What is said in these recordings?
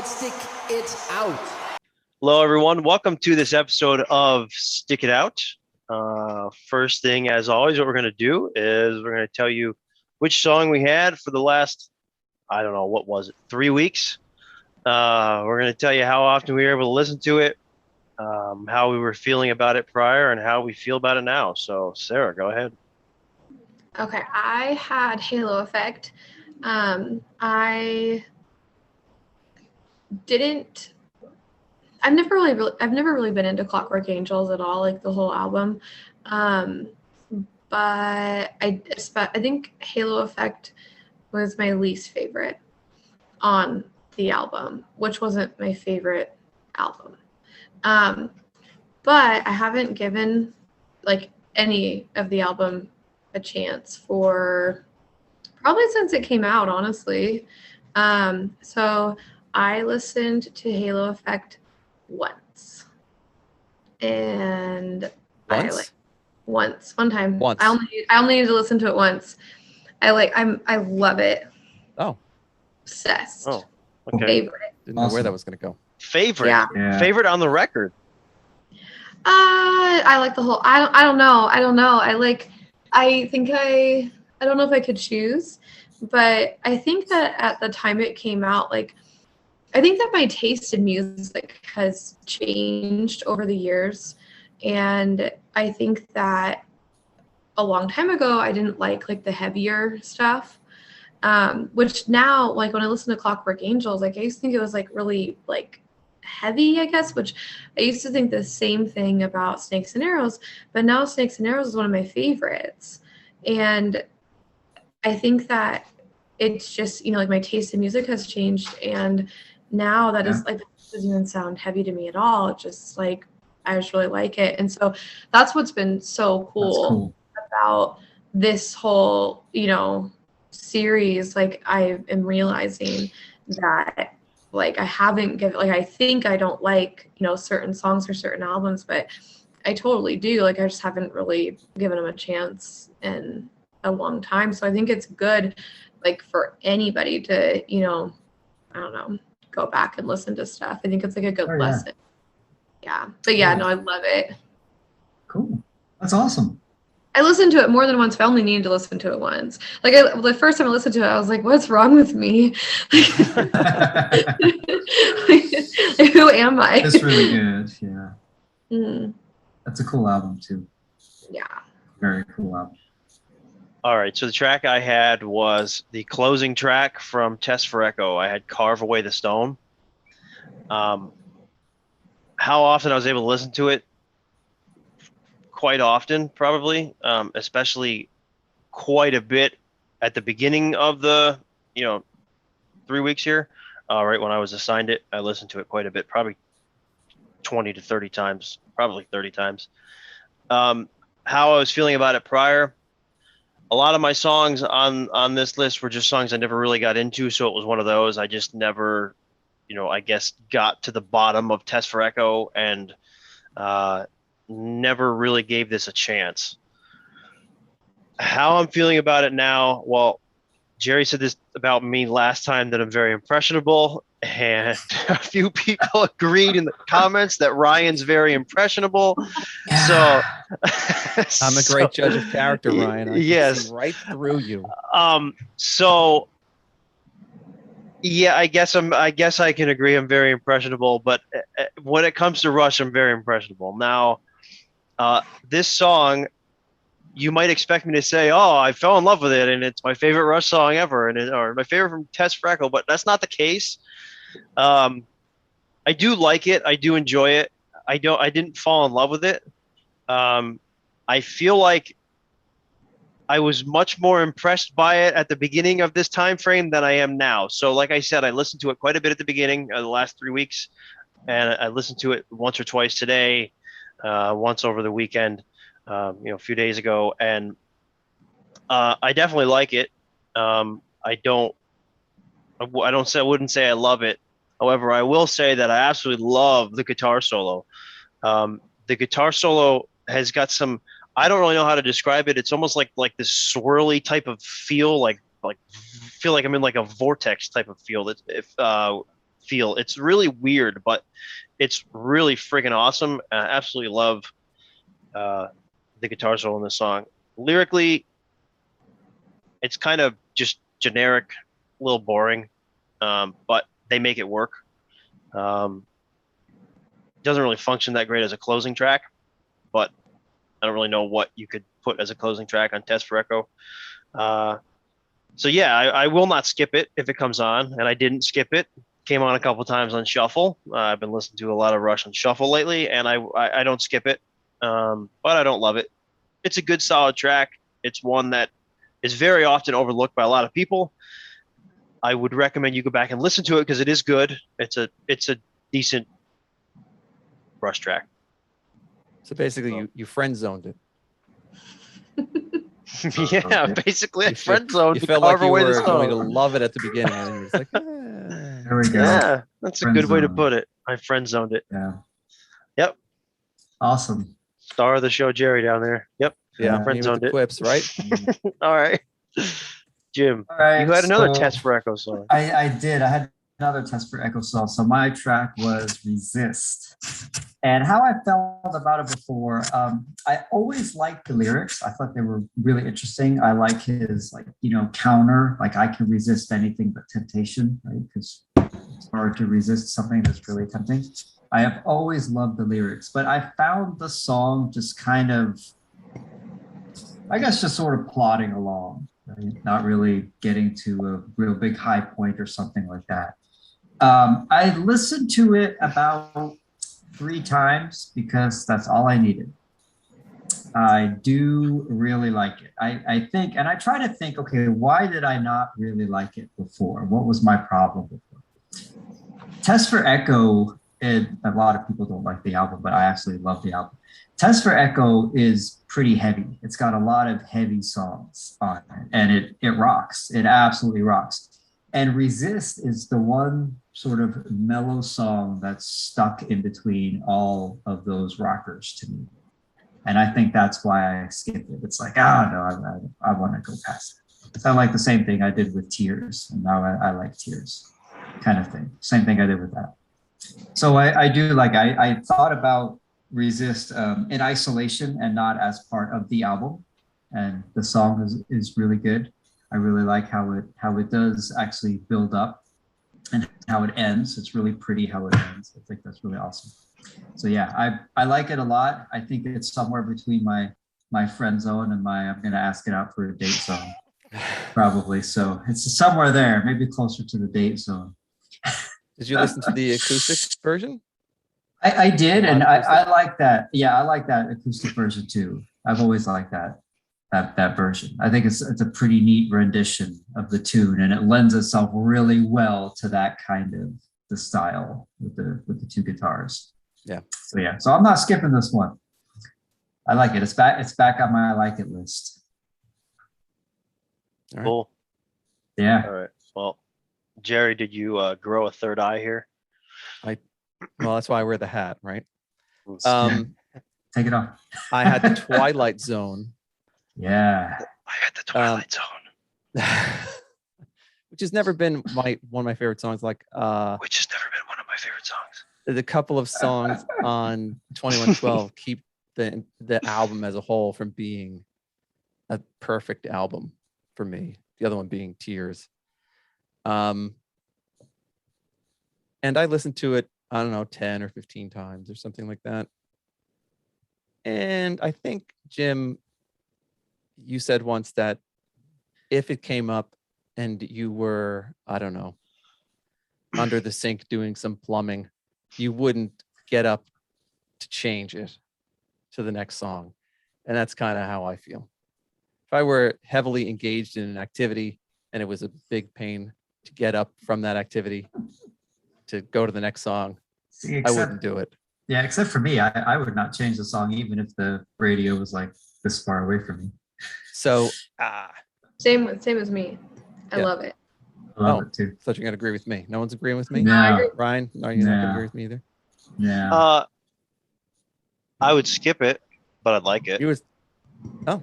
called Stick It Out. Hello, everyone. Welcome to this episode of Stick It Out. First thing, as always, what we're going to do is we're going to tell you which song we had for the last, I don't know, what was it, 3 weeks? We're going to tell you how often we were able to listen to it, how we were feeling about it prior, and how we feel about it now. So, Sarah, go ahead. Okay, I had Halo Effect. I didn't. I've never really been into Clockwork Angels at all, like the whole album. But I think Halo Effect was my least favorite on the album, which wasn't my favorite album. But I haven't given like any of the album a chance for probably since it came out, honestly. So I listened to Halo Effect once. And one time. Once. I only need to listen to it once. I love it. Oh. Obsessed. Oh, okay. Favorite. Didn't know where that was going to go. Favorite? Yeah. Favorite on the record? I like the whole. I don't know. I don't know. I don't know if I could choose, but I think that at the time it came out, like, I think that my taste in music has changed over the years. And I think that a long time ago, I didn't like the heavier stuff, which now, like, when I listen to Clockwork Angels, like, I used to think it was, like, really, like, heavy, I guess, which I used to think the same thing about Snakes and Arrows, but now Snakes and Arrows is one of my favorites. And I think that it's just, like, my taste in music has changed, and now that is, like, it doesn't even sound heavy to me at all. It's just, like, I just really like it. And so that's what's been so cool about this whole, series. Like, I am realizing that, like, I haven't given, like, I think I don't like, certain songs or certain albums, but I totally do. Like, I just haven't really given them a chance in a long time. So I think it's good, like, for anybody to, I don't know, go back and listen to stuff. I think it's like a good lesson. Yeah. But yeah, no, I love it. Cool. That's awesome. I listened to it more than once, but I only needed to listen to it once. Like, the first time I listened to it, I was like, what's wrong with me? Who am I? It's really good. Yeah. Mm. That's a cool album, too. Yeah. Very cool album. All right, so the track I had was the closing track from Test for Echo. I had Carve Away the Stone. How often I was able to listen to it? Quite often, probably, especially quite a bit at the beginning of the, 3 weeks here. Right when I was assigned it, I listened to it quite a bit, probably 20 to 30 times, probably 30 times. How I was feeling about it prior, a lot of my songs on this list were just songs I never really got into, so it was one of those. I just never, I guess, got to the bottom of Test for Echo and never really gave this a chance. How I'm feeling about it now, well, Jerry said this about me last time, that I'm very impressionable, and a few people agreed in the comments that Ryan's very impressionable. So I'm a great judge of character, Ryan. I can see right through you. So yeah, I guess I can agree I'm very impressionable, but when it comes to Rush, I'm very impressionable. Now, this song, you might expect me to say, "Oh, I fell in love with it, and it's my favorite Rush song ever," or my favorite from Test for Echo, but that's not the case. I do like it. I do enjoy it. I didn't fall in love with it. I feel like I was much more impressed by it at the beginning of this time frame than I am now. So, like I said, I listened to it quite a bit at the beginning of the last 3 weeks, and I listened to it once or twice today, once over the weekend. A few days ago, and I definitely like it. I wouldn't say I love it. However, I will say that I absolutely love the guitar solo. The guitar solo has got some, I don't really know how to describe it. It's almost like this swirly type of feel, like feel like I'm in like a vortex type of feel. That if feel. It's really weird, but it's really freaking awesome. I absolutely love the guitar solo in this song. Lyrically, it's kind of just generic, a little boring, but they make it work. Doesn't really function that great as a closing track, but I don't really know what you could put as a closing track on Test for Echo. So yeah, I will not skip it if it comes on, and I didn't skip it. Came on a couple times on Shuffle. I've been listening to a lot of Rush on Shuffle lately, and I don't skip it, but I don't love it. It's a good, solid track. It's one that is very often overlooked by a lot of people. I would recommend you go back and listen to it because it is good. It's a decent Rush track. So basically, you friend zoned it. Yeah, basically, I friend zoned You to felt carve like you away the were going to song. love it at the beginning, and then you're just like, There we go. Yeah, that's a Friend good way to zone. put it. I friend zoned it. Yeah. Yep. Awesome. Star of the show, Jerry down there. Yep. yeah, friend me with zoned the it. quips, right? All right. Jim, All right. you had another so Test for Echo song. I did. I had another Test for Echo song. So my track was Resist. And how I felt about it before, I always liked the lyrics. I thought they were really interesting. I like his counter, like I can resist anything but temptation, right? Because it's hard to resist something that's really tempting. I have always loved the lyrics, but I found the song just kind of, I guess, just sort of plodding along, right? Not really getting to a real big high point or something like that. I listened to it about 3 times because that's all I needed. I do really like it. I think, and I try to think, okay, why did I not really like it before? What was my problem before? Test for Echo, a lot of people don't like the album, but I actually love the album. Test for Echo is pretty heavy. It's got a lot of heavy songs on it, and it rocks. It absolutely rocks. And Resist is the one sort of mellow song that's stuck in between all of those rockers to me. And I think that's why I skipped it. It's like, no, I want to go past it. It's kind of like the same thing I did with Tears, and now I like Tears, kind of thing. Same thing I did with that. So I do like, I thought about Resist in isolation and not as part of the album. And the song is really good. I really like how it does actually build up and how it ends. It's really pretty how it ends. I think that's really awesome. So yeah, I like it a lot. I think it's somewhere between my friend zone and I'm gonna ask it out for a date zone, probably. So it's somewhere there, maybe closer to the date zone. Did you listen to the acoustic version? I did, and I like that. Yeah, I like that acoustic version too. I've always liked that version. I think it's a pretty neat rendition of the tune, and it lends itself really well to that kind of the style with the 2 guitars. Yeah. So yeah, so I'm not skipping this one. I like it. It's back on my I like it list. All right. Cool. Yeah. All right. Well, Jerry, did you grow a third eye here? Well, that's why I wear the hat, right? Take it off. I had the Twilight Zone. Yeah. I had the Twilight Zone. Which has never been one of my favorite songs. Like Which has never been one of my favorite songs. the couple of songs on 2112 keep the album as a whole from being a perfect album for me. The other one being Tears. And I listened to it, I don't know, 10 or 15 times or something like that. And I think, Jim, you said once that if it came up and you were, I don't know, under the sink doing some plumbing, you wouldn't get up to change it to the next song. And that's kind of how I feel. If I were heavily engaged in an activity and it was a big pain to get up from that activity to go to the next song, See, I wouldn't do it. Yeah, except for me, I would not change the song even if the radio was like this far away from me. So, Same as me. I Yeah. love it. I love it too. thought you're going to agree with me. No one's agreeing with me? No, I No. agree. Ryan, are you not going to No. agree with me either? Yeah. I would skip it, but I'd like it. You was, oh,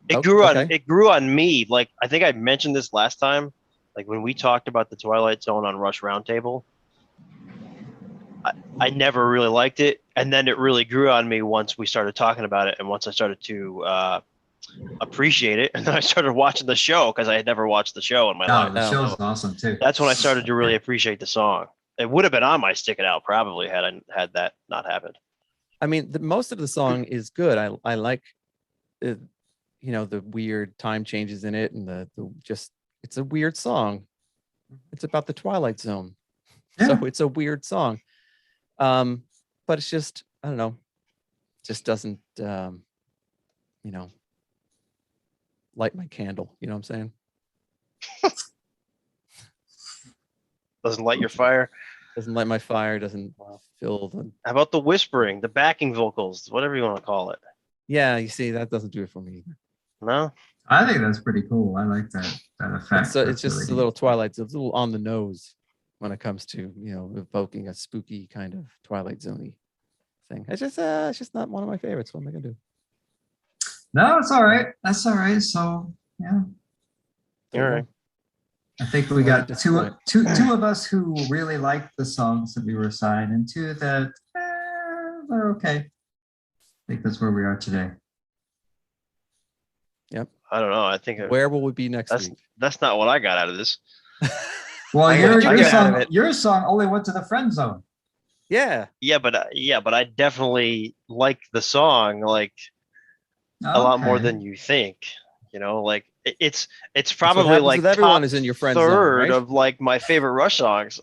It Oh, grew on okay. it grew on me. Like I think I mentioned this last time, like when we talked about the Twilight Zone on Rush Roundtable. I never really liked it, and then it really grew on me once we started talking about it, and once I started to appreciate it, and then I started watching the show because I had never watched the show in my No, life. the No. show's awesome too. That's when I started to really appreciate the song. It would have been on my Stick It Out probably had I had that not happened. I mean, most of the song is good. I like, you know, the weird time changes in it, and the just it's a weird song. It's about the Twilight Zone, Yeah. so it's a weird song. But it's just, I don't know, just doesn't you know, light my candle. You know what I'm saying? Doesn't light your fire. Doesn't light my fire. Doesn't fill the. How about the whispering, the backing vocals, whatever you want to call it? Yeah, you see, that doesn't do it for me either. No, I think that's pretty cool. I like that effect. It's That's just really a little Twilight. It's a little on the nose when it comes to, you know, evoking a spooky kind of Twilight Zone-y thing. It's just not one of my favorites. What am I gonna do? No, it's all right. That's all right. So yeah, all right. I think we Well, got at this two point- two of us who really liked the songs that we were assigned, and two that they're okay. I think that's where we are today. I don't know. I think Where will we be next That's- week? that's not what I got out of this. Well, I your, got your out of song it. your song only went to the friend zone. Yeah, Yeah, but I definitely like the song like a lot more Okay. than you think. You know, like it's what probably happens like with everyone top is in your friend zone, third right? of like my favorite Rush songs.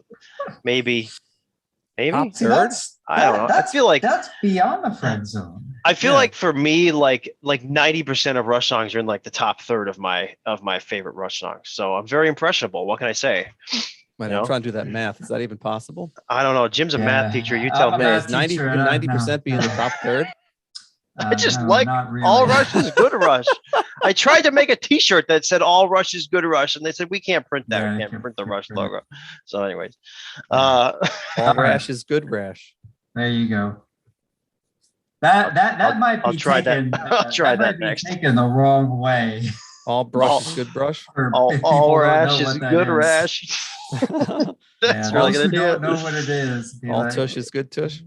Maybe. Top See, third? I don't know. I That's, feel like that's beyond the friend zone. I feel Yeah. like for me, like 90% of Rush songs are in like the top third of my favorite Rush songs. So I'm very impressionable. What can I say? Wait, No. I'm trying to do that math. Is that even possible? I don't know. Jim's a math Yeah. teacher. You I'm tell a me. math Is 90 teacher, can no, 90% be in the no. top third? I just No, like not really. All Rush is good Rush. I tried to make a T-shirt that said "All Rush is good Rush," and they said we can't print that. Yeah, We you can't can't print the Rush print it. logo. So, anyways, All All rash right. is good rash. There you go. That I'll- might be I'll try that. taken. I'll try that might be next. taken the wrong way. All brush All- is good brush. for all if people don't rash know is what that good is. rash. That's Yeah, really those good who idea. don't know what it is. be All like, tush is good tush.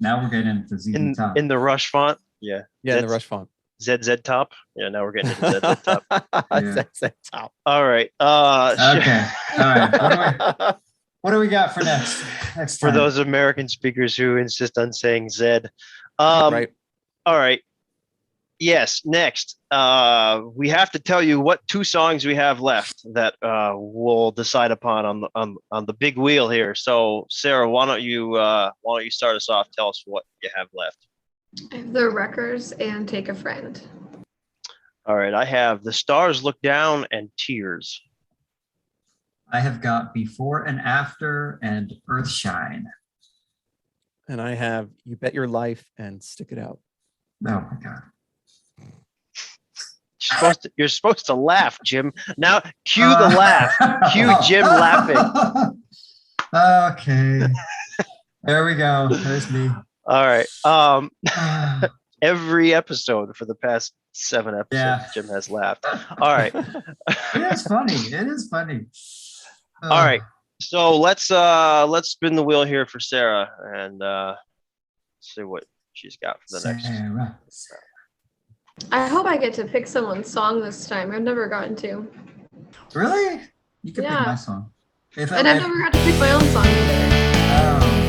Now we're getting into ZZ in Top. in the Rush font. Yeah, Yeah, in the That's- rush font. ZZ top. Yeah, now we're getting into ZZ top. ZZ top. All right. Okay. All right. What do we got for next? Next For time? those American speakers who insist on saying Z. Right. All right. Yes. Next, we have to tell you what two songs we have left that we'll decide upon on the big wheel here. So, Sarah, why don't you start us off? Tell us what you have left. I have the Wreckers and Take a Friend. All right. I have The Stars Look Down and Tears. I have got Before and After and Earthshine. And I have You Bet Your Life and Stick It Out. Oh my god. You're supposed to laugh, Jim. Now cue the laugh. Cue Jim laughing. Okay. There we go. There's me. All right. Ah, Every episode for the past 7 episodes, Yeah. Jim has laughed. All right. it is funny. It is funny. All right. So let's spin the wheel here for Sarah and see what she's got for the next. Sarah. I hope I get to pick someone's song this time. I've never gotten to. Really? You can Yeah. pick my song. If And I've never got to pick my own song either.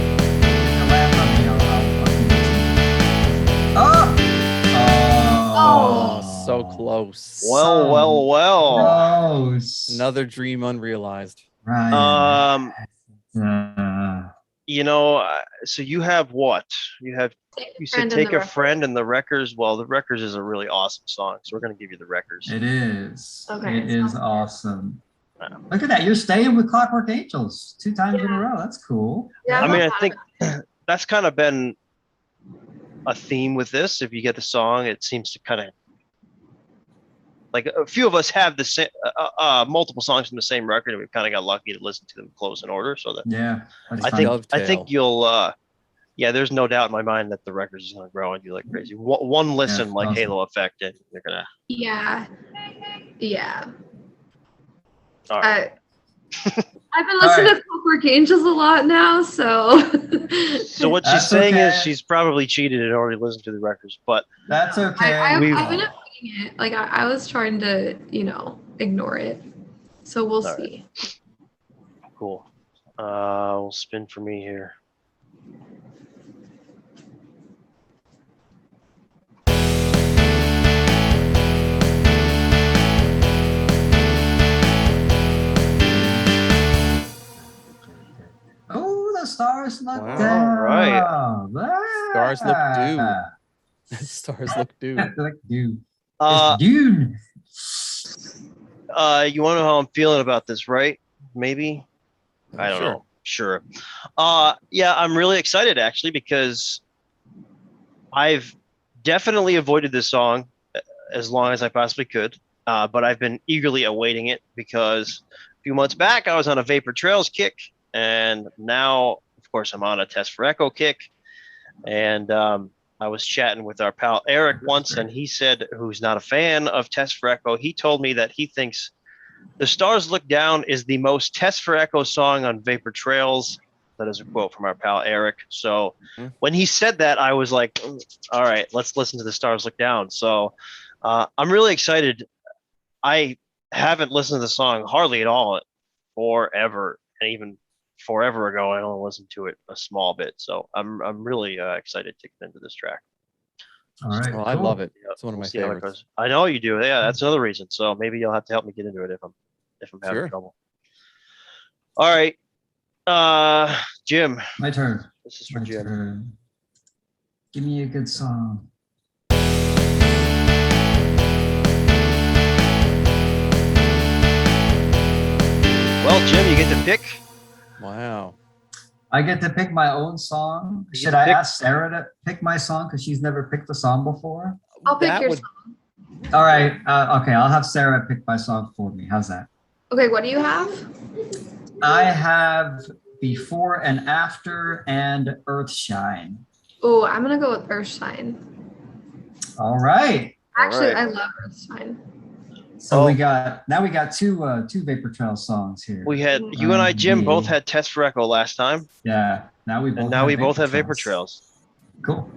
Oh, so close. Well. Close. Another dream unrealized. Ryan. Um, you know, so you have what? You said Friend and Take the a Wreckers. Friend and the Wreckers. Well, the Wreckers is a really awesome song, so we're gonna give you the Wreckers. It is. Okay, It sounds is good. awesome. Yeah. Look at that. You're staying with Clockwork Angels 2 times in a Yeah. row. That's cool. Yeah, I I'm mean, not I mad think about it. that's kind of been a theme with this. If you get the song, it seems to kind of like a few of us have the same multiple songs from the same record, and we've kind of got lucky to listen to them close in order. So that Yeah. That's I fun. think Dovetail. you'll yeah, there's no doubt in my mind that the records is going to grow and do like crazy. One listen, Yeah, like awesome. Halo Effect, and you're gonna. Yeah. Yeah. All right. I've been listening right. to Clockwork Angels a lot now, so. So what she's That's saying is okay. she's probably cheated and already listened to the records. But That's okay. I've We- been avoiding it. Like I was trying to, ignore it. So we'll All right. see. cool. We'll spin for me here. Oh, the stars look Wow. down. Right. Stars look due. Ah. Stars look due. Look due. Uh, It's Dune. you want to know how I'm feeling about this, right? Maybe. I don't Sure. know. Sure. Yeah, I'm really excited actually because I've definitely avoided this song as long as I possibly could. But I've been eagerly awaiting it because a few months back I was on a Vapor Trails kick, and now, of course, I'm on a Test for Echo kick. And I was chatting with our pal Eric once, and he said, who's not a fan of Test for Echo, he told me that he thinks "The Stars Look Down" is the most Test for Echo song on Vapor Trails. That is a quote from our pal Eric. So when he said that, I was like, all right, let's listen to "The Stars Look Down." So I'm really excited. I haven't listened to the song hardly at all forever, and even forever ago, I only listened to it a small bit. So I'm really excited to get into this track. All right. Oh, I love it. Yeah, It's one of we'll my see how it favorites. goes. I know you do. Yeah, that's another reason. So maybe you'll have to help me get into it if I'm having Sure. trouble. All right, Jim, My turn. this is for My Jim. turn. Give me a good song. Well, Jim, you get to pick. Wow. I get to pick my own song. You Should get to I pick- ask Sarah to pick my song because she's never picked a song before? I'll pick That your would- song. All right. Okay. I'll have Sarah pick my song for me. How's that? Okay, what do you have? I have Before and After and Earthshine. Oh, I'm gonna go with Earthshine. All right. Actually, right. I love Earthshine. So Oh. we got two Vapor Trail songs here. We had you and I, Jim, both Yeah. had Test for Echo last time, Yeah. Now we both and now we both have Vapor Trails. Cool.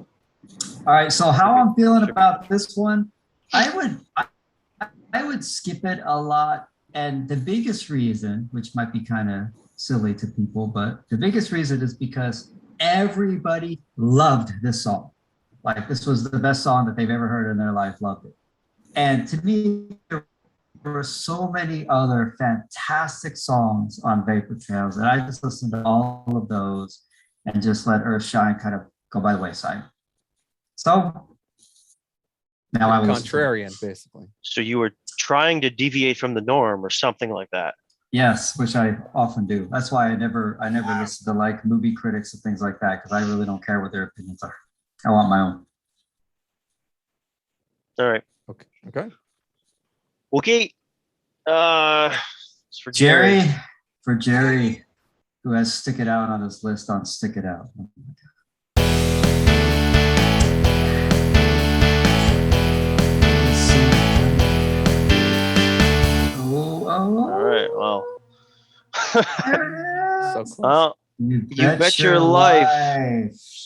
All right. So how I'm feeling about this one, I would skip it a lot. And the biggest reason, which might be kind of silly to people, but the biggest reason is because everybody loved this song. Like this was the best song that they've ever heard in their life, loved it. And to me, there were so many other fantastic songs on Vapor Trails that I just listened to all of those and just let Earthshine kind of go by the wayside. So now I will listen to it. Contrarian, basically. So you were trying to deviate from the norm or something like that. Yes, which I often do. That's why I never listen to like movie critics and things like that because I really don't care what their opinions are. I want my own. All right. Okay. Okay. It's for Jerry. Jerry, for Jerry, who has Stick It Out on his list on Stick It Out. Oh my God. Oh, All right. Well. So close. Well, You bet your life.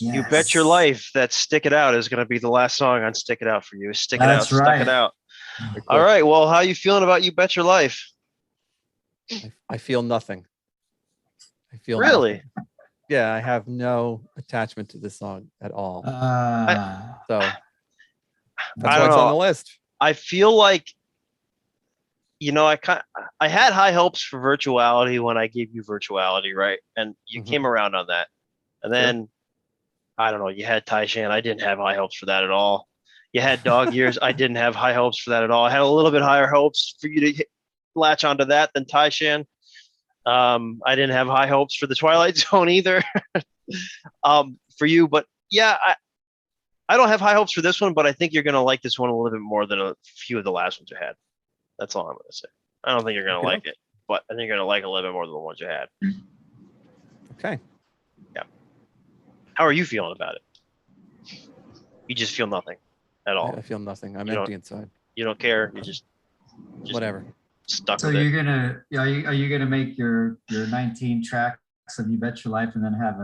You Yes. bet your life that "Stick It Out" is going to be the last song on "Stick It Out" for you. Stick it out, That's stuck right. it out. Very All quick. right. Well, how you feeling about "You Bet Your Life"? I feel nothing. I feel Really? nothing. Yeah, I have no attachment to this song at all. So I that's don't why it's on know. the list. I feel like, I had high hopes for Virtuality when I gave you Virtuality, right? And you Mhm. came around on that. And then, I don't know, you had Taishan. I didn't have high hopes for that at all. You had Dog Years. I didn't have high hopes for that at all. I had a little bit higher hopes for you to latch onto that than Taishan. I didn't have high hopes for the Twilight Zone either for you. But yeah, I don't have high hopes for this one, but I think you're going to like this one a little bit more than a few of the last ones you had. That's all I'm going to say. I don't think you're going to Okay. like it, but I think you're going to like it a little bit more than the ones you had. Okay. How are you feeling about it? You just feel nothing at all. I feel nothing. I'm You don't- empty inside. You don't care. You just Whatever. stuck So with it. are you gonna make your 19 tracks of You Bet Your Life and then have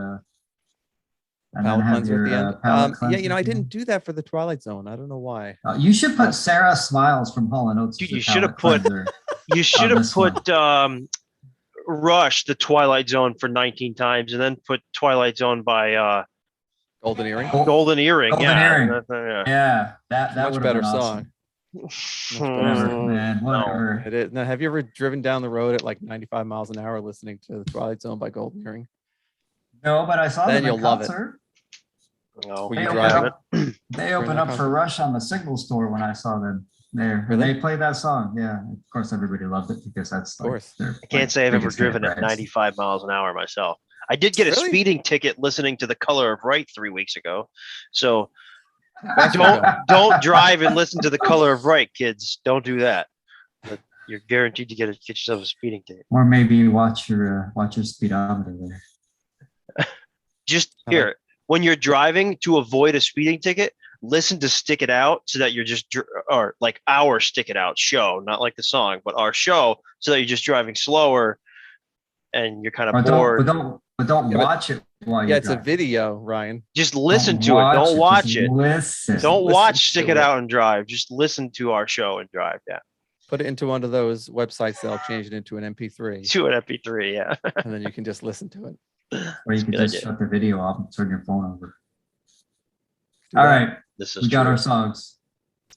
Palette cleanser at the end. palette Yeah, cleanser you know, at I the didn't end? do that for the Twilight Zone. I don't know why. You should put Sarah Smiles from Hall and Oates Dude, as a you should have palette put- cleanser. You should have this one. put Rush, the Twilight Zone for 19 times, and then put Twilight Zone by Golden Earring. Golden Earring. Golden yeah, Earring. yeah. Yeah, that Much would better have been song. awesome. Whatever, man. No. Whatever. It is. Now, have you ever driven down the road at like 95 miles an hour listening to the Twilight Zone by Golden Earring? No, but I saw Then them you'll in love it. concert. No. Were They you opened driving? up, they opened that up for concert? Rush on the Signal store when I saw them there. And Really? they played that song. Yeah. Of course, everybody loved it because that's Of course. their I can't say I've ever biggest hit, driven at right? 95 miles an hour myself. I did get a Really? speeding ticket listening to The Color of Right 3 weeks ago. So That's don't okay. don't drive and listen to The Color of Right, kids. Don't do that. But you're guaranteed to get yourself a speeding ticket. Or maybe watch your speedometer there. Just I like- here, when you're driving to avoid a speeding ticket, listen to Stick It Out so that you're just or like our Stick It Out show, not like the song, but our show, so that you're just driving slower and you're kind Or of bored. but don't Yeah, but- watch it while Yeah, you're it's a driving. video, Ryan. Just listen Don't to it. Don't watch just it. Listen. Don't Listen watch Stick to It it. Out and Drive. Just listen to our show and drive. Yeah. Put it into one of those websites that'll change it into an MP3, To an MP3. Yeah. and then you can just listen to it. Or you can Good just idea. shut the video off and turn your phone over. Do All that. right. This is We got true. our songs.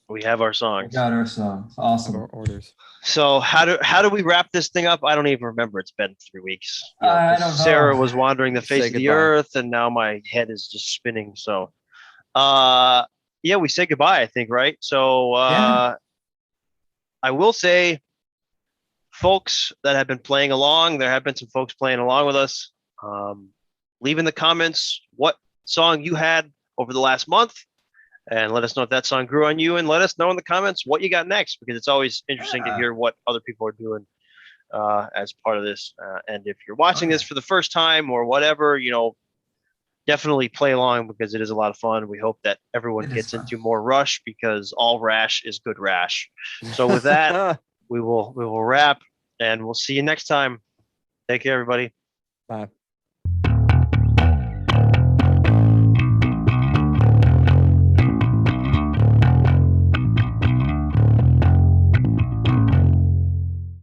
We have our We songs. got our songs. Have Awesome. our orders. So how do we wrap this thing up? I don't even remember. It's been 3 weeks. You know, I 'cause don't know. Sarah was wandering the face Say of the goodbye. earth, and now my head is just spinning. So, yeah, we say goodbye. I think, right? So, Yeah. I will say, folks that have been playing along, there have been some folks playing along with us. Leave in the comments what song you had over the last month, and let us know if that song grew on you, and let us know in the comments what you got next, because it's always interesting to Yeah. hear what other people are doing as part of this. And if you're watching this Okay. for the first time or whatever, you know, definitely play along because it is a lot of fun. We hope that everyone It is gets fun. into more Rush, because all rash is good rash. So with that, we will wrap, and we'll see you next time. Take care, everybody. Bye.